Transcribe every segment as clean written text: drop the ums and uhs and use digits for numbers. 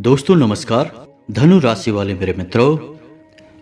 दोस्तों नमस्कार। धनु राशि वाले मेरे मित्रों,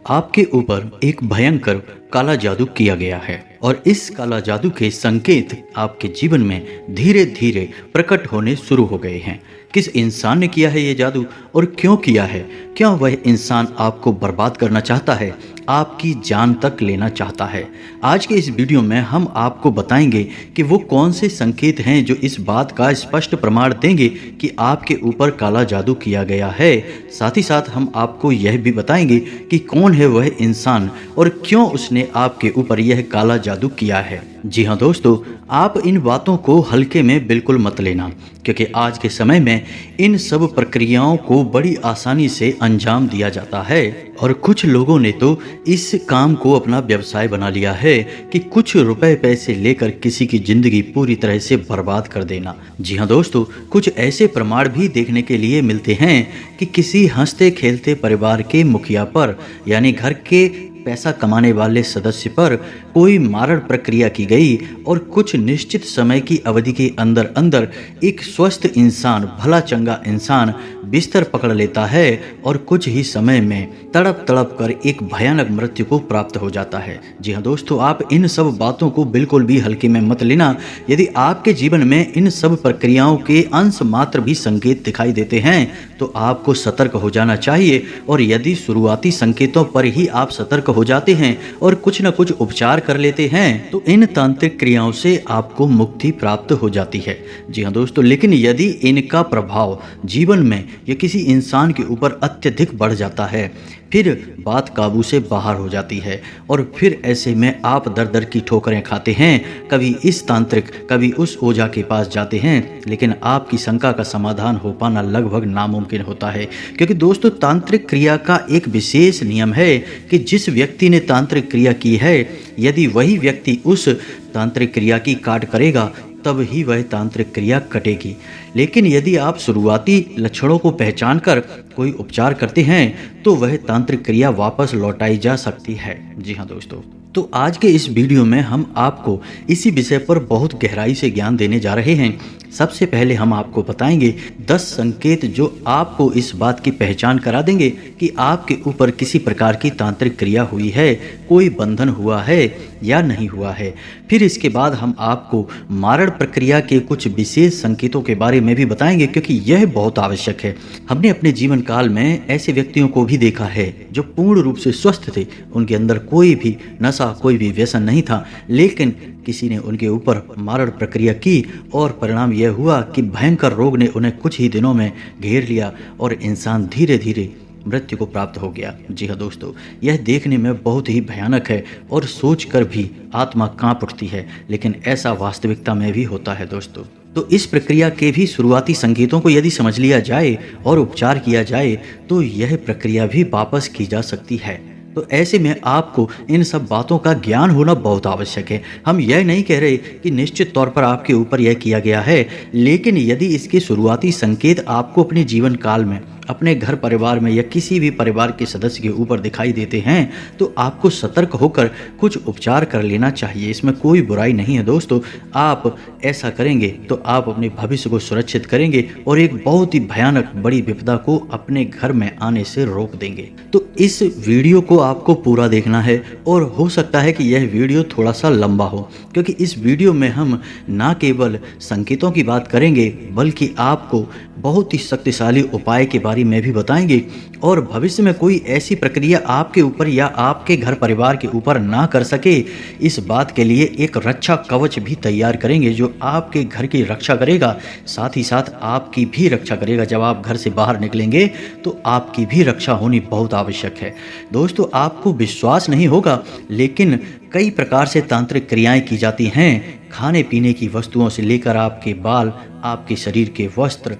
आपके ऊपर एक भयंकर काला जादू किया गया है और इस काला जादू के संकेत आपके जीवन में धीरे धीरे प्रकट होने शुरू हो गए हैं। किस इंसान ने किया है ये जादू और क्यों किया है? क्या वह इंसान आपको बर्बाद करना चाहता है, आपकी जान तक लेना चाहता है? आज के इस वीडियो में हम आपको बताएंगे कि वो कौन से संकेत हैं जो इस बात का स्पष्ट प्रमाण देंगे कि आपके ऊपर काला जादू किया गया है। साथ ही साथ हम आपको यह भी बताएंगे कि कौन है वह इंसान और क्यों उसने आपके ऊपर यह काला जादू किया है। जी हाँ दोस्तों, आप इन बातों को हल्के में बिल्कुल मत लेना, क्योंकि आज के समय में इन सब प्रक्रियाओं को बड़ी आसानी से अंजाम दिया जाता है और कुछ लोगों ने तो इस काम को अपना व्यवसाय बना लिया है कि कुछ रुपए पैसे लेकर किसी की जिंदगी पूरी तरह से बर्बाद कर देना। जी हाँ दोस्तों, कुछ ऐसे प्रमाण भी देखने के लिए मिलते हैं कि किसी हंसते खेलते परिवार के मुखिया पर, यानी घर के पैसा कमाने वाले सदस्य पर कोई मारण प्रक्रिया की गई और कुछ निश्चित समय की अवधि के अंदर अंदर एक स्वस्थ इंसान, भला चंगा इंसान बिस्तर पकड़ लेता है और कुछ ही समय में तड़प तड़प कर एक भयानक मृत्यु को प्राप्त हो जाता है। जी हाँ दोस्तों, आप इन सब बातों को बिल्कुल भी हल्के में मत लेना। यदि आपके जीवन में इन सब प्रक्रियाओं के अंश मात्र भी संकेत दिखाई देते हैं तो आपको सतर्क हो जाना चाहिए, और यदि शुरुआती संकेतों पर ही आप सतर्क हो जाते हैं और कुछ न कुछ उपचार कर लेते हैं तो इन तांत्रिक क्रियाओं से आपको मुक्ति प्राप्त हो जाती है। जी हाँ दोस्तों, लेकिन यदि इनका प्रभाव जीवन में या किसी इंसान के ऊपर अत्यधिक बढ़ जाता है, फिर बात काबू से बाहर हो जाती है और फिर ऐसे में आप दर दर की ठोकरें खाते हैं। कभी इस तांत्रिक, कभी उस ओझा के पास जाते हैं, लेकिन आपकी शंका का समाधान हो पाना लगभग नामुमकिन होता है, क्योंकि दोस्तों तांत्रिक क्रिया का एक विशेष नियम है कि जिस व्यक्ति ने तांत्रिक क्रिया की है, यदि वही व्यक्ति उस तांत्रिक क्रिया की काट करेगा तब ही वह तांत्रिक क्रिया कटेगी। लेकिन यदि आप शुरुआती लक्षणों को पहचान कर कोई उपचार करते हैं तो वह तांत्रिक क्रिया वापस लौटाई जा सकती है। जी हाँ दोस्तों, तो आज के इस वीडियो में हम आपको इसी विषय पर बहुत गहराई से ज्ञान देने जा रहे हैं। सबसे पहले हम आपको बताएंगे 10 संकेत जो आपको इस बात की पहचान करा देंगे कि आपके ऊपर किसी प्रकार की तांत्रिक क्रिया हुई है, कोई बंधन हुआ है या नहीं हुआ है। फिर इसके बाद हम आपको मारण प्रक्रिया के कुछ विशेष संकेतों के बारे में भी बताएंगे, क्योंकि यह बहुत आवश्यक है। हमने अपने जीवन काल में ऐसे व्यक्तियों को भी देखा है जो पूर्ण रूप से स्वस्थ थे, उनके अंदर कोई भी नशा, कोई भी व्यसन नहीं था, लेकिन किसी ने उनके ऊपर मारण प्रक्रिया की और परिणाम यह हुआ कि भयंकर रोग ने उन्हें कुछ ही दिनों में घेर लिया और इंसान धीरे धीरे मृत्यु को प्राप्त हो गया। जी हाँ दोस्तों, यह देखने में बहुत ही भयानक है और सोचकर भी आत्मा कांप उठती है, लेकिन ऐसा वास्तविकता में भी होता है दोस्तों। तो इस प्रक्रिया के भी शुरुआती संकेतों को यदि समझ लिया जाए और उपचार किया जाए तो यह प्रक्रिया भी वापस की जा सकती है। तो ऐसे में आपको इन सब बातों का ज्ञान होना बहुत आवश्यक है। हम यह नहीं कह रहे कि निश्चित तौर पर आपके ऊपर यह किया गया है, लेकिन यदि इसके शुरुआती संकेत आपको अपने जीवन काल में, अपने घर परिवार में या किसी भी परिवार के सदस्य के ऊपर दिखाई देते हैं तो आपको सतर्क होकर कुछ उपचार कर लेना चाहिए। इसमें कोई बुराई नहीं है दोस्तों। आप ऐसा करेंगे तो आप अपने भविष्य को सुरक्षित करेंगे और एक बहुत ही भयानक बड़ी विपदा को अपने घर में आने से रोक देंगे। तो इस वीडियो को आपको पूरा देखना है और हो सकता है कि यह वीडियो थोड़ा सा लंबा हो, क्योंकि इस वीडियो में हम ना केवल संकेतों की बात करेंगे बल्कि आपको बहुत ही शक्तिशाली उपाय के बारे में भी बताएंगे और भविष्य में कोई ऐसी प्रक्रिया आपके ऊपर या आपके घर परिवार के ऊपर ना कर सके, इस बात के लिए एक रक्षा कवच भी तैयार करेंगे जो आपके घर की रक्षा करेगा, साथ ही साथ आपकी भी रक्षा करेगा। जब आप घर से बाहर निकलेंगे तो आपकी भी रक्षा होनी बहुत आवश्यक है दोस्तों। आपको विश्वास नहीं होगा, लेकिन कई प्रकार से तांत्रिक क्रियाएं की जाती हैं। खाने पीने की वस्तुओं से लेकर आपके बाल, आपके शरीर के वस्त्र,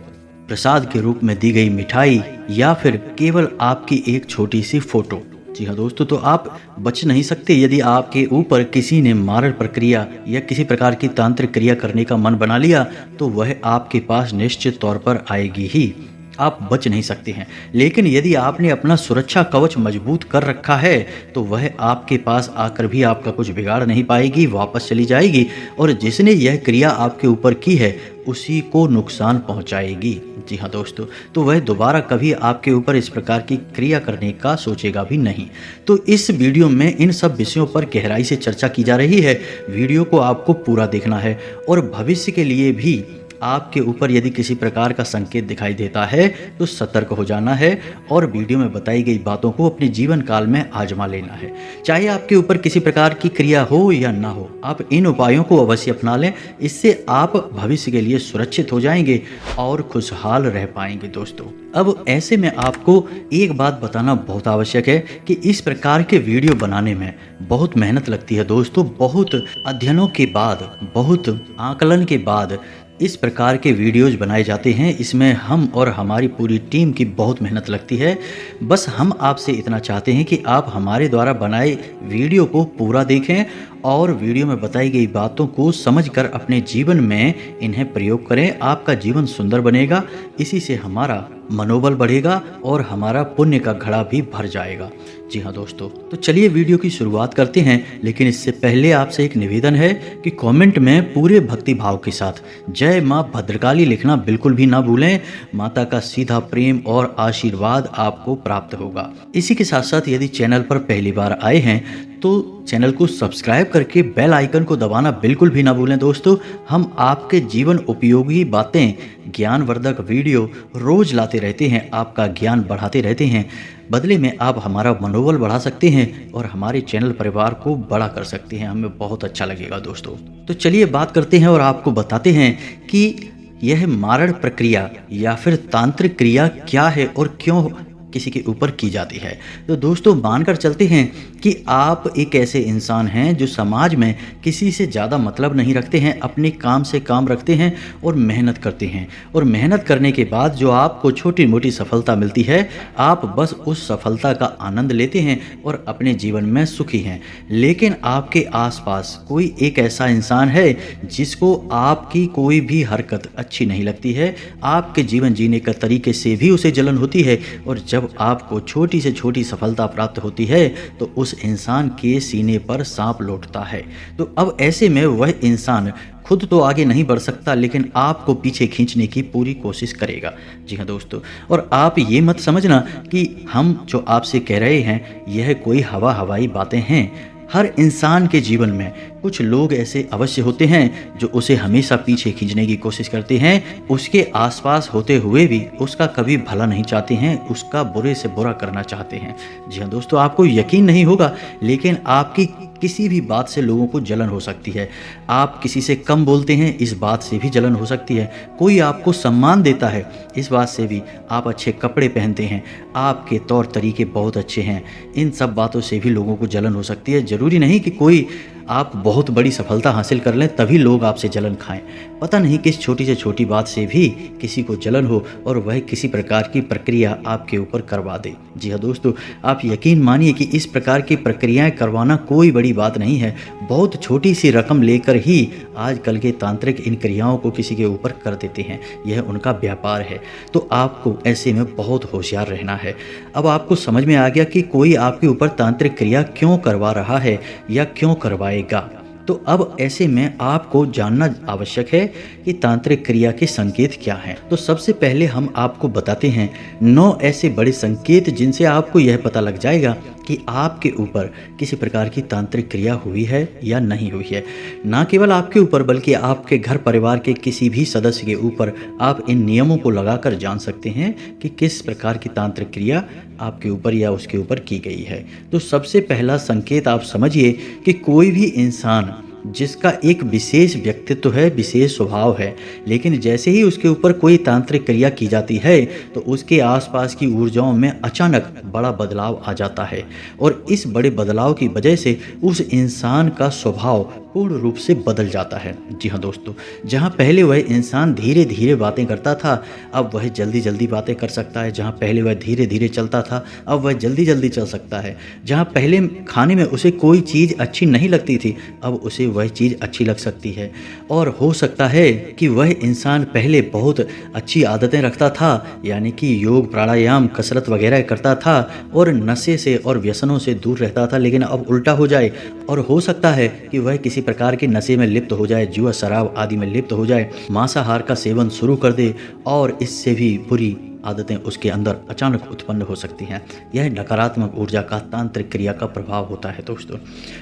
प्रसाद के रूप में दी गई मिठाई या फिर केवल आपकी एक छोटी सी फोटो। जी हाँ दोस्तों, तो आप बच नहीं सकते। यदि आपके ऊपर किसी ने मारण प्रक्रिया या किसी प्रकार की तांत्रिक क्रिया करने का मन बना लिया तो वह आपके पास निश्चित तौर पर आएगी ही, आप बच नहीं सकते हैं। लेकिन यदि आपने अपना सुरक्षा कवच मजबूत कर रखा है तो वह आपके पास आकर भी आपका कुछ बिगाड़ नहीं पाएगी, वापस चली जाएगी और जिसने यह क्रिया आपके ऊपर की है उसी को नुकसान पहुंचाएगी। जी हाँ दोस्तों, तो वह दोबारा कभी आपके ऊपर इस प्रकार की क्रिया करने का सोचेगा भी नहीं। तो इस वीडियो में इन सब विषयों पर गहराई से चर्चा की जा रही है। वीडियो को आपको पूरा देखना है और भविष्य के लिए भी आपके ऊपर यदि किसी प्रकार का संकेत दिखाई देता है तो सतर्क हो जाना है और वीडियो में बताई गई बातों को अपने जीवन काल में आजमा लेना है। चाहे आपके ऊपर किसी प्रकार की क्रिया हो या ना हो, आप इन उपायों को अवश्य अपना लें। इससे आप भविष्य के लिए सुरक्षित हो जाएंगे और खुशहाल रह पाएंगे दोस्तों। अब ऐसे में आपको एक बात बताना बहुत आवश्यक है कि इस प्रकार के वीडियो बनाने में बहुत मेहनत लगती है दोस्तों। बहुत अध्ययनों के बाद, बहुत आकलन के बाद इस प्रकार के वीडियोज बनाए जाते हैं। इसमें हम और हमारी पूरी टीम की बहुत मेहनत लगती है। बस हम आपसे इतना चाहते हैं कि आप हमारे द्वारा बनाए वीडियो को पूरा देखें और वीडियो में बताई गई बातों को समझकर अपने जीवन में इन्हें प्रयोग करें। आपका जीवन सुंदर बनेगा, इसी से हमारा मनोबल बढ़ेगा और हमारा पुण्य का घड़ा भी भर जाएगा। जी हाँ दोस्तों, तो चलिए वीडियो की शुरुआत करते हैं। लेकिन इससे पहले आपसे एक निवेदन है कि कमेंट में पूरे भक्ति भाव के साथ जय माँ भद्रकाली लिखना बिल्कुल भी ना भूलें। माता का सीधा प्रेम और आशीर्वाद आपको प्राप्त होगा। इसी के साथ साथ यदि चैनल पर पहली बार आए हैं तो चैनल को सब्सक्राइब करके बेल आइकन को दबाना बिल्कुल भी ना भूलें दोस्तों। हम आपके जीवन उपयोगी बातें, ज्ञानवर्धक वीडियो रोज लाते रहते हैं, आपका ज्ञान बढ़ाते रहते हैं। बदले में आप हमारा मनोबल बढ़ा सकते हैं और हमारे चैनल परिवार को बड़ा कर सकते हैं। हमें बहुत अच्छा लगेगा दोस्तों। तो चलिए बात करते हैं और आपको बताते हैं कि यह मारण प्रक्रिया या फिर तांत्रिक क्रिया क्या है और क्यों किसी के ऊपर की जाती है। तो दोस्तों, मानकर चलते हैं कि आप एक ऐसे इंसान हैं जो समाज में किसी से ज़्यादा मतलब नहीं रखते हैं, अपने काम से काम रखते हैं और मेहनत करते हैं। और मेहनत करने के बाद जो आपको छोटी मोटी सफलता मिलती है, आप बस उस सफलता का आनंद लेते हैं और अपने जीवन में सुखी हैं। लेकिन आपके आसपास कोई एक ऐसा इंसान है जिसको आपकी कोई भी हरकत अच्छी नहीं लगती है, आपके जीवन जीने का तरीके से भी उसे जलन होती है। और जब आपको छोटी से छोटी सफलता प्राप्त होती है तो उस इंसान के सीने पर सांप लौटता है। तो अब ऐसे में वह इंसान खुद तो आगे नहीं बढ़ सकता, लेकिन आपको पीछे खींचने की पूरी कोशिश करेगा। जी हाँ दोस्तों, और आप ये मत समझना कि हम जो आपसे कह रहे हैं यह कोई हवाई बातें हैं। हर इंसान के जीवन में कुछ लोग ऐसे अवश्य होते हैं जो उसे हमेशा पीछे खींचने की कोशिश करते हैं, उसके आसपास होते हुए भी उसका कभी भला नहीं चाहते हैं, उसका बुरे से बुरा करना चाहते हैं। जी हाँ दोस्तों, आपको यकीन नहीं होगा लेकिन आपकी किसी भी बात से लोगों को जलन हो सकती है। आप किसी से कम बोलते हैं, इस बात से भी जलन हो सकती है। कोई आपको सम्मान देता है, इस बात से भी, आप अच्छे कपड़े पहनते हैं, आपके तौर तरीके बहुत अच्छे हैं, इन सब बातों से भी लोगों को जलन हो सकती है। ज़रूरी नहीं कि कोई आप बहुत बड़ी सफलता हासिल कर लें तभी लोग आपसे जलन खाएं। पता नहीं किस छोटी से छोटी बात से भी किसी को जलन हो और वह किसी प्रकार की प्रक्रिया आपके ऊपर करवा दे। जी हाँ दोस्तों, आप यकीन मानिए कि इस प्रकार की प्रक्रियाएं करवाना कोई बड़ी बात नहीं है। बहुत छोटी सी रकम लेकर ही आजकल के तांत्रिक इन क्रियाओं को किसी के ऊपर कर देते हैं। यह उनका व्यापार है। तो आपको ऐसे में बहुत होशियार रहना है। अब आपको समझ में आ गया कि कोई आपके ऊपर तांत्रिक क्रिया क्यों करवा रहा है या क्यों करवाएगा। तो अब ऐसे में आपको जानना आवश्यक है कि तांत्रिक क्रिया के संकेत क्या हैं। तो सबसे पहले हम आपको बताते हैं 9 ऐसे बड़े संकेत जिनसे आपको यह पता लग जाएगा कि आपके ऊपर किसी प्रकार की तांत्रिक क्रिया हुई है या नहीं हुई है। ना केवल आपके ऊपर बल्कि आपके घर परिवार के किसी भी सदस्य के ऊपर आप इन नियमों को लगाकर जान सकते हैं कि किस प्रकार की तांत्रिक क्रिया आपके ऊपर या उसके ऊपर की गई है। तो सबसे पहला संकेत आप समझिए कि कोई भी इंसान जिसका एक विशेष व्यक्तित्व है, विशेष स्वभाव है, लेकिन जैसे ही उसके ऊपर कोई तांत्रिक क्रिया की जाती है तो उसके आसपास की ऊर्जाओं में अचानक बड़ा बदलाव आ जाता है और इस बड़े बदलाव की वजह से उस इंसान का स्वभाव पूर्ण रूप से बदल जाता है। जी हाँ दोस्तों, जहाँ पहले वह इंसान धीरे धीरे बातें करता था, अब वह जल्दी जल्दी बातें कर सकता है। जहाँ पहले वह धीरे धीरे चलता था, अब वह जल्दी जल्दी चल सकता है। जहाँ पहले खाने में उसे कोई चीज़ अच्छी नहीं लगती थी, अब उसे वह चीज़ अच्छी लग सकती है। और हो सकता है कि वह इंसान पहले बहुत अच्छी आदतें रखता था, यानी कि योग, प्राणायाम, कसरत वगैरह करता था और नशे से और व्यसनों से दूर रहता था, लेकिन अब उल्टा हो जाए और हो सकता है कि वह किसी प्रकार के नशे में लिप्त हो जाए, जुआ शराब आदि में लिप्त हो जाए, मांसाहार का सेवन शुरू कर दे और इससे भी बुरी आदतें उसके अंदर अचानक उत्पन्न हो सकती हैं। यह नकारात्मक ऊर्जा का तांत्रिक क्रिया का प्रभाव होता है दोस्तों।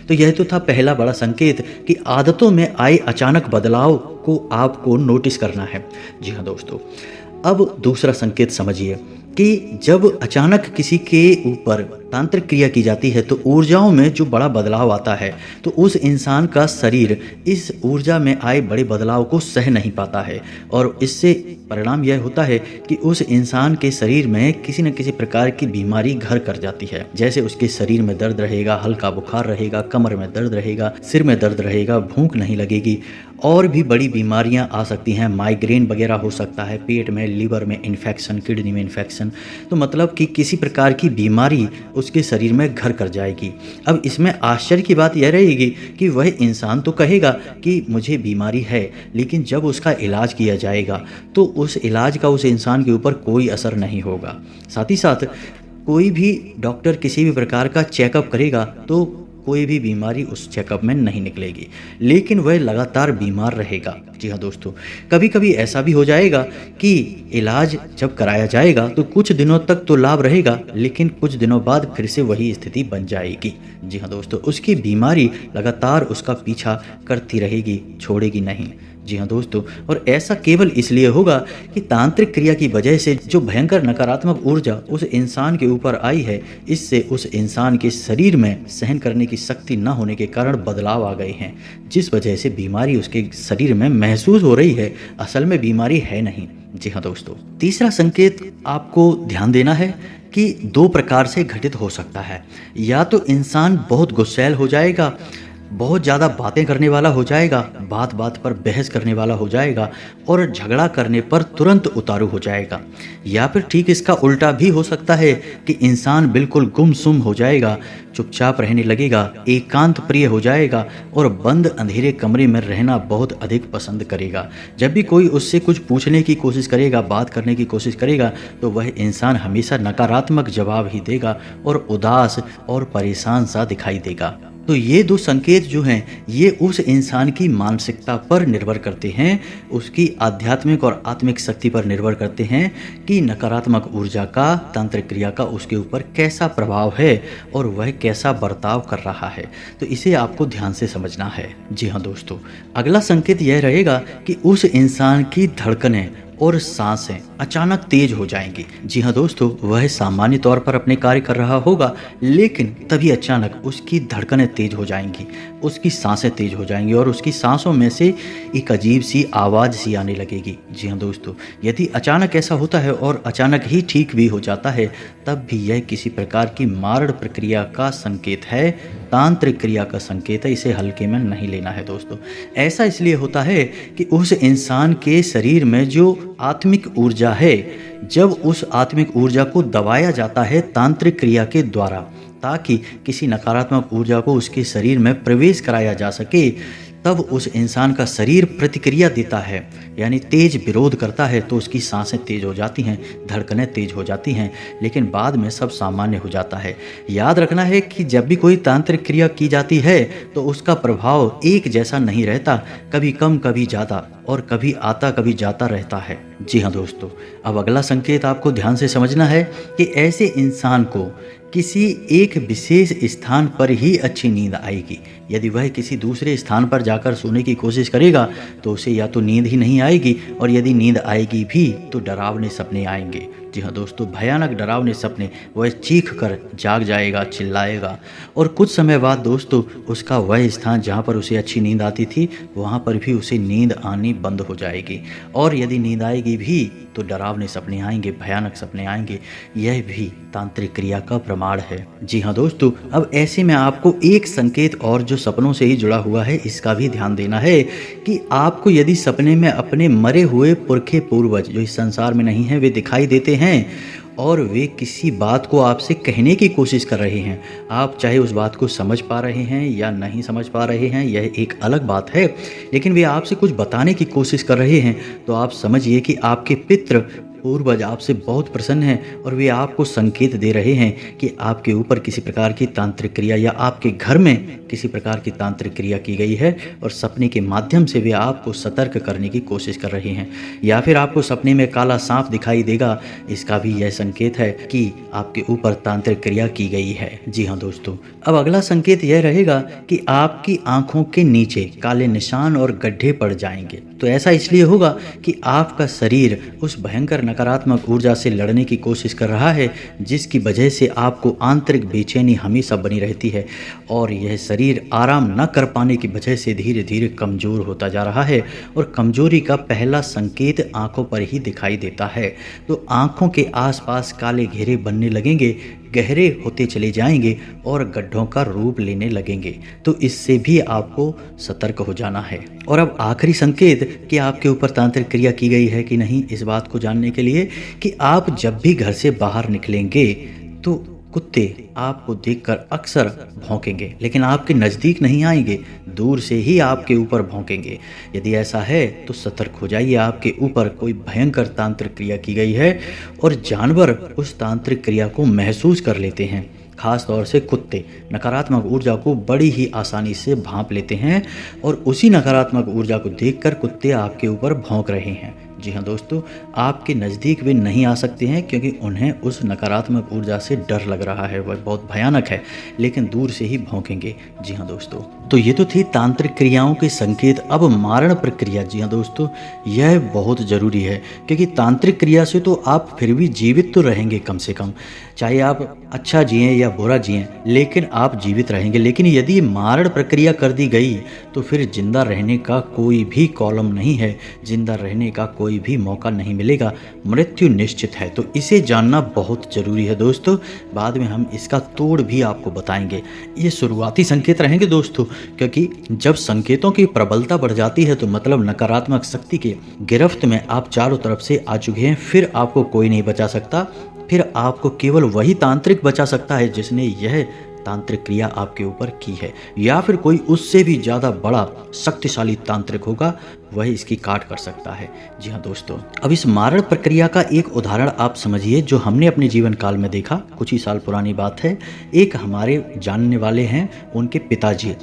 तो यह तो था पहला बड़ा संकेत कि आदतों में आए अचानक बदलाव को आपको नोटिस करना है। जी हाँ दोस्तों, अब दूसरा संकेत समझिए कि जब अचानक किसी के ऊपर तांत्रिक क्रिया की जाती है तो ऊर्जाओं में जो बड़ा बदलाव आता है तो उस इंसान का शरीर इस ऊर्जा में आए बड़े बदलाव को सह नहीं पाता है और इससे परिणाम यह होता है कि उस इंसान के शरीर में किसी न किसी प्रकार की बीमारी घर कर जाती है। जैसे उसके शरीर में दर्द रहेगा, हल्का बुखार रहेगा, कमर में दर्द रहेगा, सिर में दर्द रहेगा, भूख नहीं लगेगी और भी बड़ी बीमारियां आ सकती हैं। माइग्रेन वगैरह हो सकता है, पेट में, लीवर में इन्फेक्शन, किडनी में इन्फेक्शन। तो मतलब कि किसी प्रकार की बीमारी उसके शरीर में घर कर जाएगी। अब इसमें आश्चर्य की बात यह रहेगी कि वह इंसान तो कहेगा कि मुझे बीमारी है, लेकिन जब उसका इलाज किया जाएगा तो उस इलाज का उस इंसान के ऊपर कोई असर नहीं होगा। साथ ही साथ कोई भी डॉक्टर किसी भी प्रकार का चेकअप करेगा तो कोई भी बीमारी उस चेकअप में नहीं निकलेगी, लेकिन वह लगातार बीमार रहेगा। जी हाँ दोस्तों, कभी कभी ऐसा भी हो जाएगा कि इलाज जब कराया जाएगा तो कुछ दिनों तक तो लाभ रहेगा, लेकिन कुछ दिनों बाद फिर से वही स्थिति बन जाएगी। जी हाँ दोस्तों, उसकी बीमारी लगातार उसका पीछा करती रहेगी, छोड़ेगी नहीं। जी हाँ दोस्तों, और ऐसा केवल इसलिए होगा कि तांत्रिक क्रिया की वजह से जो भयंकर नकारात्मक ऊर्जा उस इंसान के ऊपर आई है, इससे उस इंसान के शरीर में सहन करने की शक्ति न होने के कारण बदलाव आ गए हैं, जिस वजह से बीमारी उसके शरीर में महसूस हो रही है, असल में बीमारी है नहीं। जी हाँ दोस्तों, तीसरा संकेत आपको ध्यान देना है कि दो प्रकार से घटित हो सकता है। या तो इंसान बहुत गुस्सैल हो जाएगा, बहुत ज़्यादा बातें करने वाला हो जाएगा, बात बात पर बहस करने वाला हो जाएगा और झगड़ा करने पर तुरंत उतारू हो जाएगा। या फिर ठीक इसका उल्टा भी हो सकता है कि इंसान बिल्कुल गुमसुम हो जाएगा, चुपचाप रहने लगेगा, एकांत प्रिय हो जाएगा और बंद अंधेरे कमरे में रहना बहुत अधिक पसंद करेगा। जब भी कोई उससे कुछ पूछने की कोशिश करेगा, बात करने की कोशिश करेगा, तो वह इंसान हमेशा नकारात्मक जवाब ही देगा और उदास और परेशान सा दिखाई देगा। तो ये दो संकेत जो हैं ये उस इंसान की मानसिकता पर निर्भर करते हैं, उसकी आध्यात्मिक और आत्मिक शक्ति पर निर्भर करते हैं कि नकारात्मक ऊर्जा का, तांत्रिक क्रिया का उसके ऊपर कैसा प्रभाव है और वह कैसा बर्ताव कर रहा है। तो इसे आपको ध्यान से समझना है। जी हाँ दोस्तों, अगला संकेत यह रहेगा कि उस इंसान की धड़कनें और सांसें अचानक तेज हो जाएंगी। जी हाँ दोस्तों, वह सामान्य तौर पर अपने कार्य कर रहा होगा, लेकिन तभी अचानक उसकी धड़कनें तेज हो जाएंगी, उसकी सांसें तेज हो जाएंगी और उसकी सांसों में से एक अजीब सी आवाज़ सी आने लगेगी। जी हाँ दोस्तों, यदि अचानक ऐसा होता है और अचानक ही ठीक भी हो जाता है, तब भी यह किसी प्रकार की मारण प्रक्रिया का संकेत है, तांत्रिक क्रिया का संकेत है। इसे हल्के में नहीं लेना है दोस्तों। ऐसा इसलिए होता है कि उस इंसान के शरीर में जो आत्मिक ऊर्जा है, जब उस आत्मिक ऊर्जा को दबाया जाता है तांत्रिक क्रिया के द्वारा, ताकि किसी नकारात्मक ऊर्जा को उसके शरीर में प्रवेश कराया जा सके, तब उस इंसान का शरीर प्रतिक्रिया देता है, यानी तेज विरोध करता है, तो उसकी सांसें तेज हो जाती हैं, धड़कनें तेज हो जाती हैं, लेकिन बाद में सब सामान्य हो जाता है। याद रखना है कि जब भी कोई तांत्रिक क्रिया की जाती है तो उसका प्रभाव एक जैसा नहीं रहता, कभी कम कभी ज़्यादा और कभी आता कभी जाता रहता है। जी हाँ दोस्तों, अब अगला संकेत आपको ध्यान से समझना है कि ऐसे इंसान को किसी एक विशेष स्थान पर ही अच्छी नींद आएगी। यदि वह किसी दूसरे स्थान पर जाकर सोने की कोशिश करेगा तो उसे या तो नींद ही नहीं आएगी, और यदि नींद आएगी भी तो डरावने सपने आएंगे। जी हाँ दोस्तों, भयानक डरावने सपने। वह चीख कर जाग जाएगा, चिल्लाएगा, और कुछ समय बाद दोस्तों उसका वह स्थान जहाँ पर उसे अच्छी नींद आती थी वहाँ पर भी उसे नींद आनी बंद हो जाएगी, और यदि नींद आएगी भी तो डरावने सपने आएंगे, भयानक सपने आएंगे। यह भी तांत्रिक क्रिया का प्रमाण है। जी हाँ दोस्तों, अब ऐसे में आपको एक संकेत और जो सपनों से ही जुड़ा हुआ है इसका भी ध्यान देना है कि आपको यदि सपने में अपने मरे हुए पुरखे पूर्वज जो इस संसार में नहीं हैं वे दिखाई देते हैं और वे किसी बात को आपसे कहने की कोशिश कर रहे हैं, आप चाहे उस बात को समझ पा रहे हैं या नहीं समझ पा रहे हैं यह एक अलग बात है, लेकिन वे आपसे कुछ बताने की कोशिश कर रहे हैं, तो आप समझिए कि आपके पितृ पूर्वज आपसे बहुत प्रसन्न हैं और वे आपको संकेत दे रहे हैं कि आपके ऊपर किसी प्रकार की तांत्रिक क्रिया या आपके घर में किसी प्रकार की तांत्रिक क्रिया की गई है और सपने के माध्यम से वे आपको सतर्क करने की कोशिश कर रहे हैं। या फिर आपको सपने में काला सांप दिखाई देगा, इसका भी यह संकेत है कि आपके ऊपर तांत्रिक क्रिया की गई है। जी हाँ दोस्तों, अब अगला संकेत यह रहेगा कि आपकी आंखों के नीचे काले निशान और गड्ढे पड़ जाएंगे। तो ऐसा इसलिए होगा कि आपका शरीर उस भयंकर नकारात्मक ऊर्जा से लड़ने की कोशिश कर रहा है, जिसकी वजह से आपको आंतरिक बेचैनी हमेशा बनी रहती है और यह शरीर आराम न कर पाने की वजह से धीरे धीरे कमज़ोर होता जा रहा है। और कमजोरी का पहला संकेत आंखों पर ही दिखाई देता है। तो आंखों के आसपास काले घेरे बनने लगेंगे, गहरे होते चले जाएंगे और गड्ढों का रूप लेने लगेंगे। तो इससे भी आपको सतर्क हो जाना है। और अब आखिरी संकेत कि आपके ऊपर तांत्रिक क्रिया की गई है कि नहीं, इस बात को जानने के लिए कि आप जब भी घर से बाहर निकलेंगे तो कुत्ते आपको देखकर अक्सर भौंकेंगे, लेकिन आपके नज़दीक नहीं आएंगे, दूर से ही आपके ऊपर भौंकेंगे। यदि ऐसा है तो सतर्क हो जाइए, आपके ऊपर कोई भयंकर तांत्रिक क्रिया की गई है और जानवर उस तांत्रिक क्रिया को महसूस कर लेते हैं। खास तौर से कुत्ते नकारात्मक ऊर्जा को बड़ी ही आसानी से भांप लेते हैं और उसी नकारात्मक ऊर्जा को देखकर कुत्ते आपके ऊपर भौंक रहे हैं। जी हाँ दोस्तों, आपके नज़दीक वे नहीं आ सकते हैं क्योंकि उन्हें उस नकारात्मक ऊर्जा से डर लग रहा है, वह बहुत भयानक है, लेकिन दूर से ही भौंकेंगे। जी हाँ दोस्तों, तो ये तो थी तांत्रिक क्रियाओं के संकेत। अब मारण प्रक्रिया, जी हाँ दोस्तों, यह बहुत ज़रूरी है क्योंकि तांत्रिक क्रिया से तो आप फिर भी जीवित तो रहेंगे कम से कम, चाहे आप अच्छा जिएं या बुरा जिएं, लेकिन आप जीवित रहेंगे। लेकिन यदि मारण प्रक्रिया कर दी गई तो फिर जिंदा रहने का कोई भी कॉलम नहीं है, जिंदा रहने का कोई भी मौका नहीं मिलेगा, मृत्यु निश्चित है। तो इसे जानना बहुत ज़रूरी है दोस्तों। बाद में हम इसका तोड़ भी आपको बताएंगे। ये शुरुआती संकेत रहेंगे दोस्तों, क्योंकि जब संकेतों की प्रबलता बढ़ जाती है तो मतलब नकारात्मक शक्ति के गिरफ्त में आप चारों तरफ से आ चुके हैं। फिर आपको कोई नहीं बचा सकता, फिर आपको केवल वही तांत्रिक बचा सकता है जिसने यह तांत्रिक क्रिया आपके ऊपर की है, या फिर कोई उससे भी ज़्यादा बड़ा शक्तिशाली तांत्रिक होगा, वह इसकी काट कर सकता है। जी हाँ दोस्तों, अब इस मारण प्रक्रिया का एक उदाहरण आप समझिए जो हमने अपने जीवन काल में देखा। कुछ ही साल पुरानी बात है। एक हमारे जानने वाले हैं, उनके पिताजी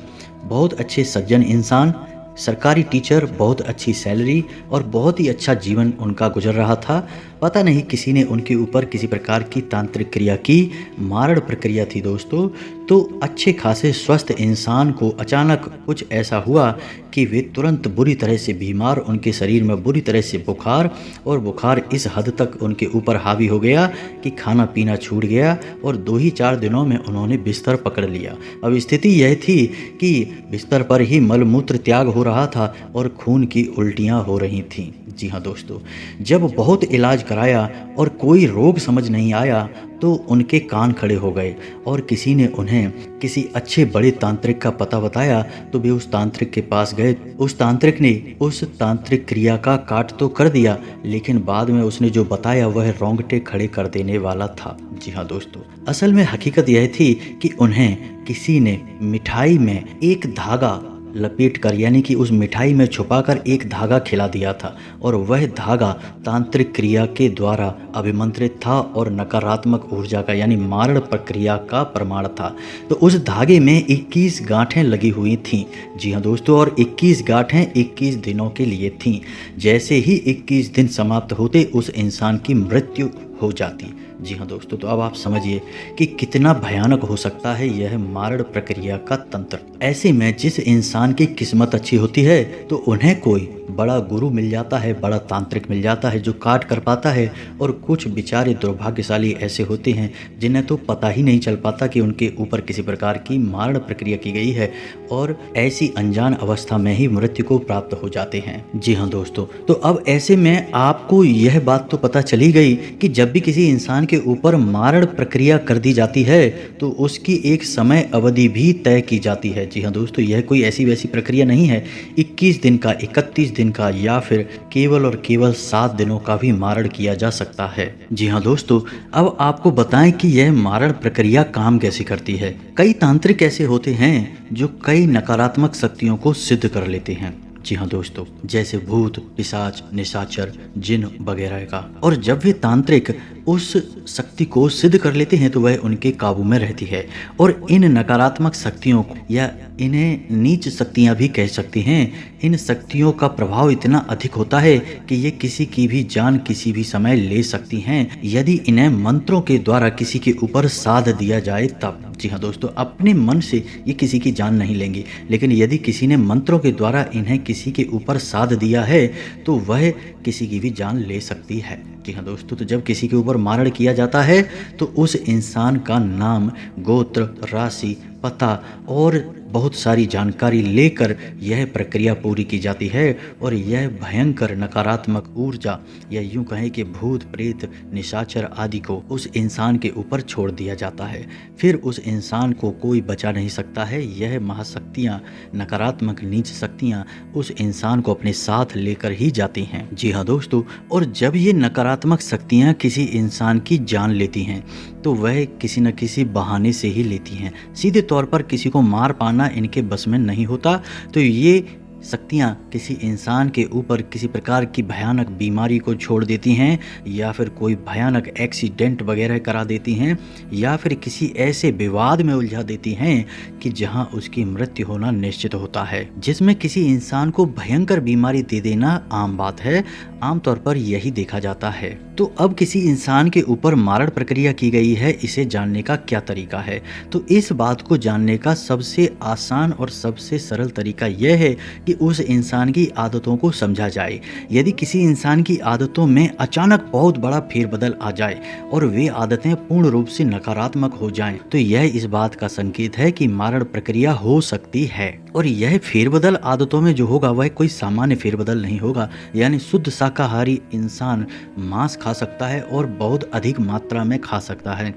बहुत अच्छे सज्जन इंसान, सरकारी टीचर, बहुत अच्छी सैलरी और बहुत ही अच्छा जीवन उनका गुजर रहा था। पता नहीं किसी ने उनके ऊपर किसी प्रकार की तांत्रिक क्रिया की, मारण प्रक्रिया थी दोस्तों। तो अच्छे खासे स्वस्थ इंसान को अचानक कुछ ऐसा हुआ कि वे तुरंत बुरी तरह से बीमार, उनके शरीर में बुरी तरह से बुखार, और बुखार इस हद तक उनके ऊपर हावी हो गया कि खाना पीना छूट गया और 2 ही 4 दिनों में उन्होंने बिस्तर पकड़ लिया। अब स्थिति यह थी कि बिस्तर पर ही मलमूत्र त्याग हो रहा था और खून की उल्टियाँ हो रही थीं। जी हाँ दोस्तों, जब बहुत इलाज कराया और कोई रोग समझ नहीं आया तो उनके कान खड़े हो गए और किसी ने उन्हें किसी अच्छे बड़े तांत्रिक का पता बताया। तो वे उस तांत्रिक के पास गए। उस तांत्रिक ने उस तांत्रिक क्रिया का काट तो कर दिया, लेकिन बाद में उसने जो बताया वह रोंगटे खड़े कर देने वाला था। जी हाँ दोस्तों, असल में हकीकत यह थी कि उन्हें किसी ने मिठाई में एक धागा लपेट कर, यानी कि उस मिठाई में छुपाकर एक धागा खिला दिया था और वह धागा तांत्रिक क्रिया के द्वारा अभिमंत्रित था और नकारात्मक ऊर्जा का यानी मारण प्रक्रिया का प्रमाण था। तो उस धागे में 21 गांठें लगी हुई थीं। जी हाँ दोस्तों, और 21 गांठें 21 दिनों के लिए थीं। जैसे ही 21 दिन समाप्त होते उस इंसान की मृत्यु हो जाती। जी हाँ दोस्तों, तो अब आप समझिए कि कितना भयानक हो सकता है यह मारण प्रक्रिया का तंत्र। ऐसे में जिस इंसान की किस्मत अच्छी होती है तो उन्हें कोई बड़ा गुरु मिल जाता है, बड़ा तांत्रिक मिल जाता है जो काट कर पाता है। और कुछ बेचारे दुर्भाग्यशाली ऐसे होते हैं जिन्हें तो पता ही नहीं चल पाता कि उनके ऊपर किसी प्रकार की मारण प्रक्रिया की गई है और ऐसी अनजान अवस्था में ही मृत्यु को प्राप्त हो जाते हैं। जी हाँ दोस्तों, तो अब ऐसे में आपको यह बात तो पता चली गई कि जब भी किसी इंसान के ऊपर मारण प्रक्रिया कर दी जाती है तो उसकी एक समय अवधि भी तय की जाती है। जी हाँ दोस्तों, यह कोई ऐसी वैसी प्रक्रिया नहीं है। 21 दिन का, 31 दिन का या फिर केवल और केवल 7 दिनों का भी मारण किया जा सकता है। जी हाँ दोस्तों, अब आपको बताएं कि यह मारण प्रक्रिया काम कैसे करती है। कई तांत्रिक ऐसे होते हैं जो कई नकारात्मक शक्तियों को सिद्ध कर लेते हैं। जी हाँ दोस्तों, जैसे भूत, पिशाच, निशाचर, जिन वगैरह का। और जब वे तांत्रिक उस शक्ति को सिद्ध कर लेते हैं तो वह उनके काबू में रहती है। और इन नकारात्मक शक्तियों को, या इन्हें नीच शक्तियां भी कह सकते हैं, इन शक्तियों का प्रभाव इतना अधिक होता है कि ये किसी की भी जान किसी भी समय ले सकती हैं, यदि इन्हें मंत्रों के द्वारा किसी के ऊपर साध दिया जाए तब। जी हाँ दोस्तों, अपने मन से ये किसी की जान नहीं लेंगी, लेकिन यदि किसी ने मंत्रों के द्वारा इन्हें किसी के ऊपर साध दिया है तो वह किसी की भी जान ले सकती है। जी हाँ दोस्तों, तो जब किसी के ऊपर मारण किया जाता है तो उस इंसान का नाम, गोत्र, राशि, पता और बहुत सारी जानकारी लेकर यह प्रक्रिया पूरी की जाती है। और यह भयंकर नकारात्मक ऊर्जा, या यूं कहें कि भूत, प्रेत, निशाचर आदि को उस इंसान के ऊपर छोड़ दिया जाता है। फिर उस इंसान को कोई बचा नहीं सकता है। यह महाशक्तियाँ, नकारात्मक नीच शक्तियाँ उस इंसान को अपने साथ लेकर ही जाती हैं। जी हाँ दोस्तों, और जब ये नकारात्मक शक्तियाँ किसी इंसान की जान लेती हैं तो वह किसी न किसी बहाने से ही लेती हैं। सीधे तौर पर किसी को मार पाना इनके बस में नहीं होता। तो ये शक्तियाँ किसी इंसान के ऊपर किसी प्रकार की भयानक बीमारी को छोड़ देती हैं, या फिर कोई भयानक एक्सीडेंट वगैरह करा देती हैं, या फिर किसी ऐसे विवाद में उलझा देती हैं कि जहां उसकी मृत्यु होना निश्चित होता है, जिसमें किसी इंसान को भयंकर बीमारी दे देना आम बात है। आमतौर पर यही देखा जाता है। तो अब किसी इंसान के ऊपर मारण प्रक्रिया की गई है, इसे जानने का क्या तरीका है? तो इस बात को जानने का सबसे आसान और सबसे सरल तरीका यह है कि उस इंसान की आदतों को समझा जाए। यदि किसी इंसान की आदतों में अचानक बहुत बड़ा फेरबदल आ जाए और वे आदतें पूर्ण रूप से नकारात्मक हो जाएं, तो यह इस बात का संकेत है कि मारण प्रक्रिया हो सकती है। और यह फेरबदल आदतों में जो होगा वह कोई सामान्य फेरबदल नहीं होगा। यानी शुद्ध शाकाहारी इंसान मांस खा सकता है और बहुत अधिक मात्रा में खा सकता है।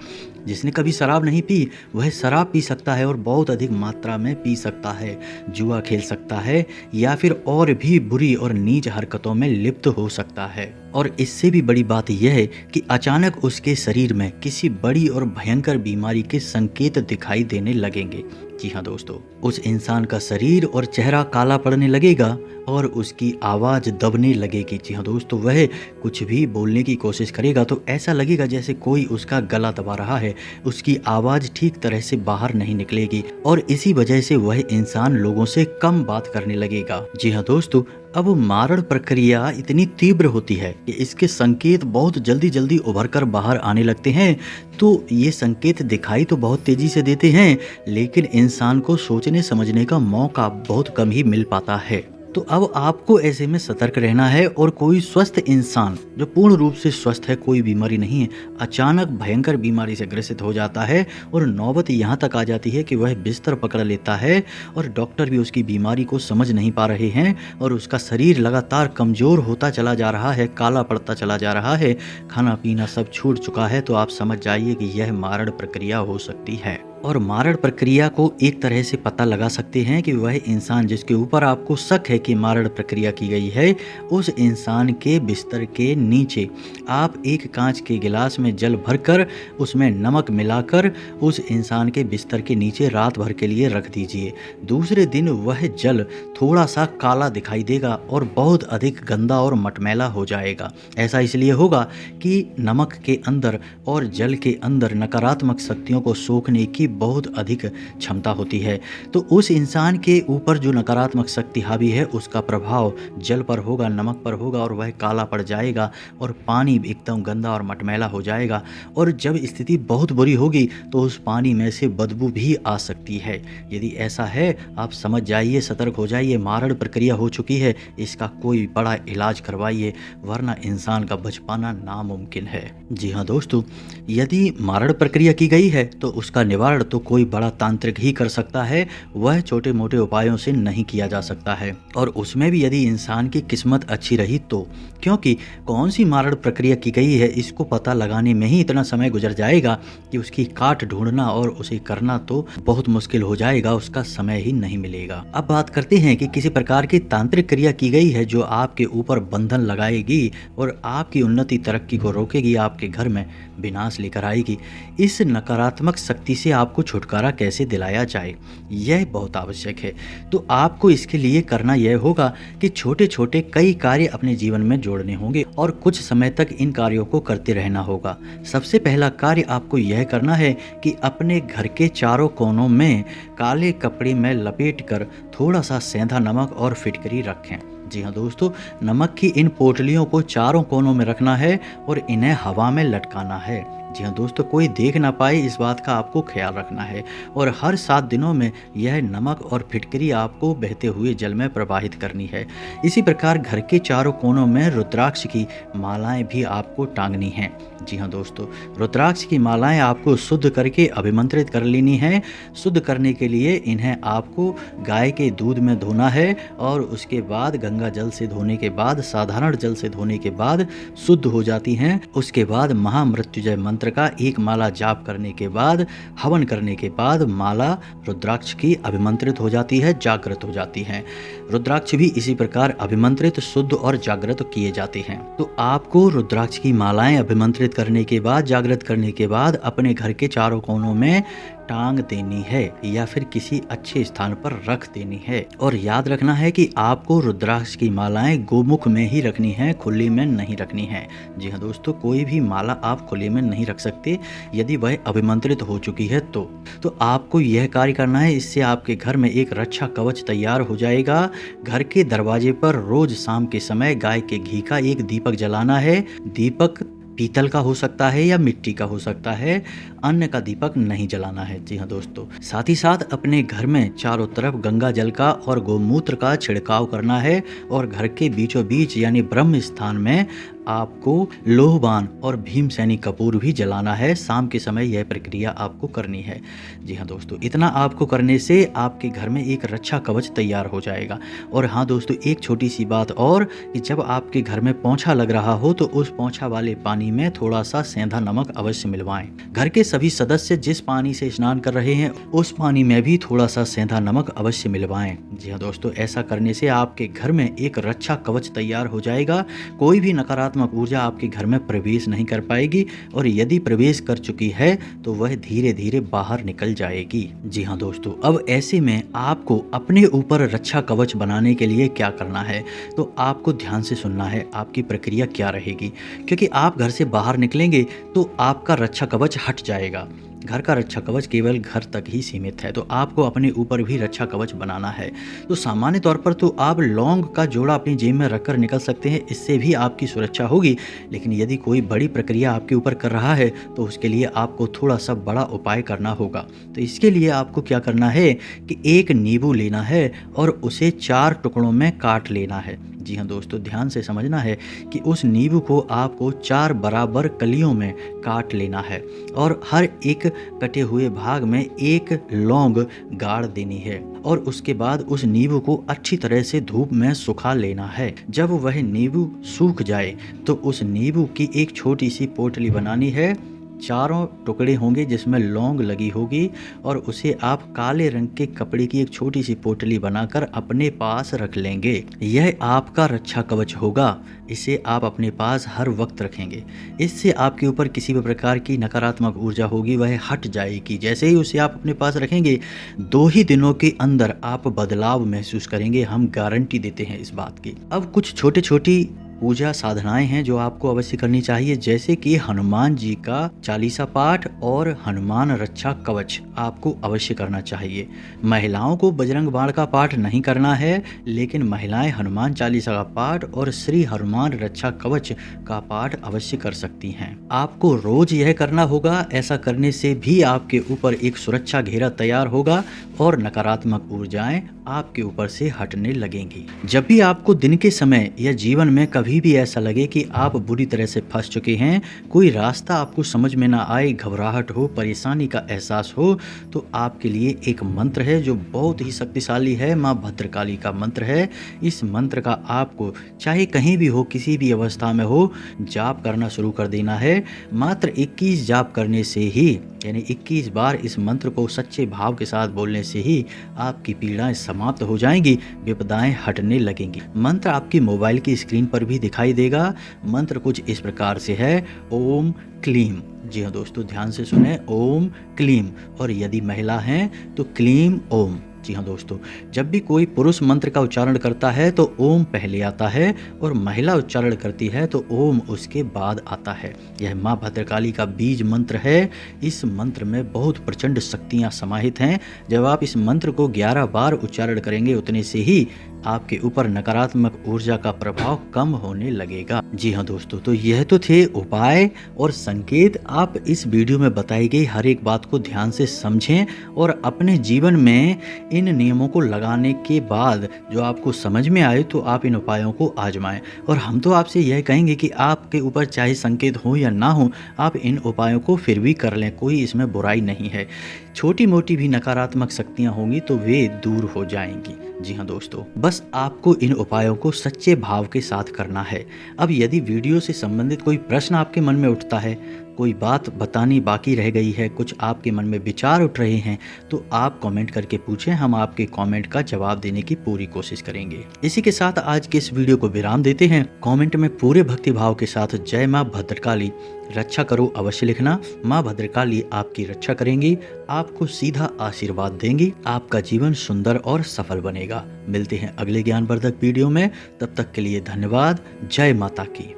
जिसने कभी शराब नहीं पी वह शराब पी सकता है और बहुत अधिक मात्रा में पी सकता है। जुआ खेल सकता है या फिर और भी बुरी और नीच हरकतों में लिप्त हो सकता है। और इससे भी बड़ी बात यह है कि अचानक उसके शरीर में किसी बड़ी और भयंकर बीमारी के संकेत दिखाई देने लगेंगे। जी हाँ दोस्तों, उस इंसान का शरीर और चेहरा काला पड़ने लगेगा और उसकी आवाज़ दबने लगेगी। जी हाँ दोस्तों, वह कुछ भी बोलने की कोशिश करेगा तो ऐसा लगेगा जैसे कोई उसका गला दबा रहा है। उसकी आवाज़ ठीक तरह से बाहर नहीं निकलेगी और इसी वजह से वह इंसान लोगों से कम बात करने लगेगा। जी हाँ दोस्तों, अब मारण प्रक्रिया इतनी तीव्र होती है कि इसके संकेत बहुत जल्दी जल्दी उभर कर बाहर आने लगते हैं। तो ये संकेत दिखाई तो बहुत तेजी से देते हैं, लेकिन इंसान को सोचने समझने का मौका बहुत कम ही मिल पाता है। तो अब आपको ऐसे में सतर्क रहना है। और कोई स्वस्थ इंसान जो पूर्ण रूप से स्वस्थ है, कोई बीमारी नहीं है, अचानक भयंकर बीमारी से ग्रसित हो जाता है और नौबत यहाँ तक आ जाती है कि वह बिस्तर पकड़ लेता है और डॉक्टर भी उसकी बीमारी को समझ नहीं पा रहे हैं और उसका शरीर लगातार कमज़ोर होता चला जा रहा है, काला पड़ता चला जा रहा है, खाना पीना सब छूट चुका है, तो आप समझ जाइए कि यह मारण प्रक्रिया हो सकती है। और मारण प्रक्रिया को एक तरह से पता लगा सकते हैं कि वह इंसान जिसके ऊपर आपको शक है कि मारण प्रक्रिया की गई है, उस इंसान के बिस्तर के नीचे आप एक कांच के गिलास में जल भरकर उसमें नमक मिलाकर उस इंसान के बिस्तर के नीचे रात भर के लिए रख दीजिए। दूसरे दिन वह जल थोड़ा सा काला दिखाई देगा और बहुत अधिक गंदा और मटमैला हो जाएगा। ऐसा इसलिए होगा कि नमक के अंदर और जल के अंदर नकारात्मक शक्तियों को सोखने की बहुत अधिक क्षमता होती है। तो उस इंसान के ऊपर जो नकारात्मक शक्ति हावी है उसका प्रभाव जल पर होगा, नमक पर होगा और वह काला पड़ जाएगा और पानी एकदम गंदा और मटमैला हो जाएगा। और जब स्थिति बहुत बुरी होगी तो उस पानी में से बदबू भी आ सकती है। यदि ऐसा है आप समझ जाइए, सतर्क हो जाइए, मारण प्रक्रिया हो चुकी है। इसका कोई बड़ा इलाज करवाइए, वरना इंसान का बच पाना नामुमकिन है। जी हाँ दोस्तों, यदि मारण प्रक्रिया की गई है तो उसका निवारण तो कोई बड़ा तांत्रिक ही कर सकता है, वह छोटे मोटे उपायों से नहीं किया जा सकता है। और उसमें भी यदि इंसान की किस्मत अच्छी रही तो, क्योंकि कौन सी मारण प्रक्रिया की गई है इसको पता लगाने में ही इतना समय गुजर जाएगा कि उसकी काट ढूंढना और उसे करना तो बहुत मुश्किल हो जाएगा, उसका समय ही नहीं मिलेगा। अब बात करते हैं कि किसी प्रकार की तांत्रिक क्रिया की गई है जो आपके ऊपर बंधन लगाएगी और आपकी उन्नति तरक्की को रोकेगी, आपके घर में विनाश लेकर आएगी। इस नकारात्मक शक्ति से आपको छुटकारा कैसे दिलाया जाए, यह बहुत आवश्यक है। तो आपको इसके लिए करना यह होगा कि छोटे छोटे कई कार्य अपने जीवन में जोड़ने होंगे और कुछ समय तक इन कार्यों को करते रहना होगा। सबसे पहला कार्य आपको यह करना है कि अपने घर के चारों कोनों में काले कपड़े में लपेटकर थोड़ा सा सेंधा नमक और फिटकरी रखें। जी हाँ दोस्तों, नमक की इन पोटलियों को चारों कोनों में रखना है और इन्हें हवा में लटकाना है। जी हाँ दोस्तों, कोई देख ना पाए इस बात का आपको ख्याल रखना है और हर 7 दिनों में यह नमक और फिटकरी आपको बहते हुए जल में प्रवाहित करनी है। इसी प्रकार घर के चारों कोनों में रुद्राक्ष की मालाएं भी आपको टांगनी हैं। जी हाँ दोस्तों, रुद्राक्ष की मालाएं आपको शुद्ध करके अभिमंत्रित कर लेनी है। शुद्ध करने के लिए इन्हें आपको गाय के दूध में धोना है और उसके बाद गंगा जल से धोने के बाद, साधारण जल से धोने के बाद शुद्ध हो जाती हैं। उसके बाद महामृत्युंजय मंत्र का एक माला जाप करने के बाद, हवन करने के बाद माला रुद्राक्ष की अभिमंत्रित हो जाती है, जागृत हो जाती है। रुद्राक्ष भी इसी प्रकार अभिमंत्रित, शुद्ध और जागृत किए जाते हैं। तो आपको रुद्राक्ष की मालाएं अभिमंत्रित करने के बाद, जागृत करने के बाद अपने घर के चारों कोनों में टांग देनी है या फिर किसी अच्छे स्थान पर रख देनी है। और याद रखना है कि आपको रुद्राक्ष की मालाएं गोमुख में ही रखनी है, खुली में नहीं रखनी है। जी हाँ दोस्तों, कोई भी माला आप खुले में नहीं रख सकते यदि वह अभिमंत्रित हो चुकी है तो आपको यह कार्य करना है। इससे आपके घर में एक रक्षा कवच तैयार हो जाएगा। घर के दरवाजे पर रोज शाम के समय गाय के घी का एक दीपक जलाना है। दीपक पीतल का हो सकता है या मिट्टी का हो सकता है, अन्य का दीपक नहीं जलाना है। जी हाँ दोस्तों, साथ ही साथ अपने घर में चारों तरफ गंगा जल का और गोमूत्र का छिड़काव करना है और घर के बीचों बीच यानी ब्रह्म स्थान में आपको लोहबान और भीमसेनी कपूर भी जलाना है। शाम के समय यह प्रक्रिया आपको करनी है। जी हाँ दोस्तों, इतना आपको करने से आपके घर में एक रक्षा कवच तैयार हो जाएगा। और हाँ दोस्तों, एक छोटी सी बात और कि जब आपके घर में पोंछा लग रहा हो तो उस पोंछा वाले पानी में थोड़ा सा सेंधा नमक अवश्य मिलवाएं। घर के सभी सदस्य जिस पानी से स्नान कर रहे हैं उस पानी में भी थोड़ा सा सेंधा नमक अवश्य मिलवाएं। जी हाँ दोस्तों, ऐसा करने से आपके घर में एक रक्षा कवच तैयार हो जाएगा। कोई भी नकारात्मक ऊर्जा आपके घर में प्रवेश नहीं कर पाएगी और यदि प्रवेश कर चुकी है तो वह धीरे धीरे बाहर निकल जाएगी। जी हाँ दोस्तों, अब ऐसे में आपको अपने ऊपर रक्षा कवच बनाने के लिए क्या करना है, तो आपको ध्यान से सुनना है आपकी प्रक्रिया क्या रहेगी। क्योंकि आप घर से बाहर निकलेंगे तो आपका रक्षा कवच हट जाएगा। घर का रक्षा कवच केवल घर तक ही सीमित है, तो आपको अपने ऊपर भी रक्षा कवच बनाना है। तो सामान्य तौर पर तो आप लौंग का जोड़ा अपनी जेब में रखकर निकल सकते हैं, इससे भी आपकी सुरक्षा होगी। लेकिन यदि कोई बड़ी प्रक्रिया आपके ऊपर कर रहा है तो उसके लिए आपको थोड़ा सा बड़ा उपाय करना होगा। तो इसके लिए आपको क्या करना है कि एक नींबू लेना है और उसे 4 टुकड़ों में काट लेना है। जी हाँ दोस्तों, ध्यान से समझना है कि उस नींबू को आपको 4 बराबर कलियों में काट लेना है और हर एक कटे हुए भाग में एक लौंग गाड़ देनी है और उसके बाद उस नींबू को अच्छी तरह से धूप में सुखा लेना है। जब वह नींबू सूख जाए तो उस नींबू की एक छोटी सी पोटली बनानी है। 4 टुकड़े होंगे जिसमें लौंग लगी होगी और उसे आप काले रंग के कपड़े की एक छोटी सी पोटली बनाकर अपने पास रख लेंगे। यह आपका रक्षा कवच होगा। इसे आप अपने पास हर वक्त रखेंगे। इससे आपके ऊपर किसी भी प्रकार की नकारात्मक ऊर्जा होगी वह हट जाएगी। जैसे ही उसे आप अपने पास रखेंगे 2 ही दिनों के अंदर आप बदलाव महसूस करेंगे। हम गारंटी देते हैं इस बात की। अब कुछ छोटी छोटी पूजा साधनाएं हैं जो आपको अवश्य करनी चाहिए, जैसे कि हनुमान जी का चालीसा पाठ और हनुमान रक्षा कवच आपको अवश्य करना चाहिए। महिलाओं को बजरंग बाण का पाठ नहीं करना है, लेकिन महिलाएं हनुमान चालीसा का पाठ और श्री हनुमान रक्षा कवच का पाठ अवश्य कर सकती हैं। आपको रोज यह करना होगा। ऐसा करने से भी आपके ऊपर एक सुरक्षा घेरा तैयार होगा और नकारात्मक ऊर्जाएं आपके ऊपर से हटने लगेंगी। जब भी आपको दिन के समय या जीवन में कभी भी ऐसा लगे कि आप बुरी तरह से फंस चुके हैं, कोई रास्ता आपको समझ में ना आए, घबराहट हो, परेशानी का एहसास हो, तो आपके लिए एक मंत्र है जो बहुत ही शक्तिशाली है। माँ भद्रकाली का मंत्र है। इस मंत्र का आपको चाहे कहीं भी हो, किसी भी अवस्था में हो, जाप करना शुरू कर देना है। मात्र 21 जाप करने से ही, यानी 21 बार इस मंत्र को सच्चे भाव के साथ बोलने से ही आपकी पीड़ाएं समाप्त हो जाएंगी, विपदाएं हटने लगेंगी। मंत्र आपकी मोबाइल की स्क्रीन पर भी दिखाई देगा। मंत्र कुछ इस प्रकार से है, ओम क्लीम जी हाँ दोस्तों, ध्यान से सुने, ओम क्लीम। और यदि महिला हैं तो क्लीम ओम। जी हाँ दोस्तों, जब भी कोई पुरुष मंत्र का उच्चारण करता है तो ओम पहले आता है और महिला उच्चारण करती है तो ओम उसके बाद आता है। यह माँ भद्रकाली का बीज मंत्र है। इस मंत्र में बहुत प्रचंड शक्तियाँ समाहित हैं। जब आप इस मंत्र को 11 बार उच्चारण करेंगे उतने से ही आपके ऊपर नकारात्मक ऊर्जा का प्रभाव कम होने लगेगा। जी हाँ दोस्तों, तो यह तो थे उपाय और संकेत। आप इस वीडियो में बताई गई हर एक बात को ध्यान से समझें और अपने जीवन में इन नियमों को लगाने के बाद जो आपको समझ में आए तो आप इन उपायों को आजमाएं। और हम तो आपसे यह कहेंगे कि आपके ऊपर चाहे संकेत हो या ना हो, आप इन उपायों को फिर भी कर लें, कोई इसमें बुराई नहीं है। छोटी मोटी भी नकारात्मक शक्तियाँ होंगी तो वे दूर हो जाएंगी। जी हाँ दोस्तों, बस आपको इन उपायों को सच्चे भाव के साथ करना है। अब यदि वीडियो से संबंधित कोई प्रश्न आपके मन में उठता है, कोई बात बतानी बाकी रह गई है, कुछ आपके मन में विचार उठ रहे हैं, तो आप कमेंट करके पूछें, हम आपके कमेंट का जवाब देने की पूरी कोशिश करेंगे। इसी के साथ आज के इस वीडियो को विराम देते हैं। कमेंट में पूरे भक्ति भाव के साथ जय माँ भद्रकाली रक्षा करो अवश्य लिखना। माँ भद्रकाली आपकी रक्षा करेंगी, आपको सीधा आशीर्वाद देंगी, आपका जीवन सुंदर और सफल बनेगा। मिलते हैं अगले ज्ञानवर्धक वीडियो में, तब तक के लिए धन्यवाद। जय माता की।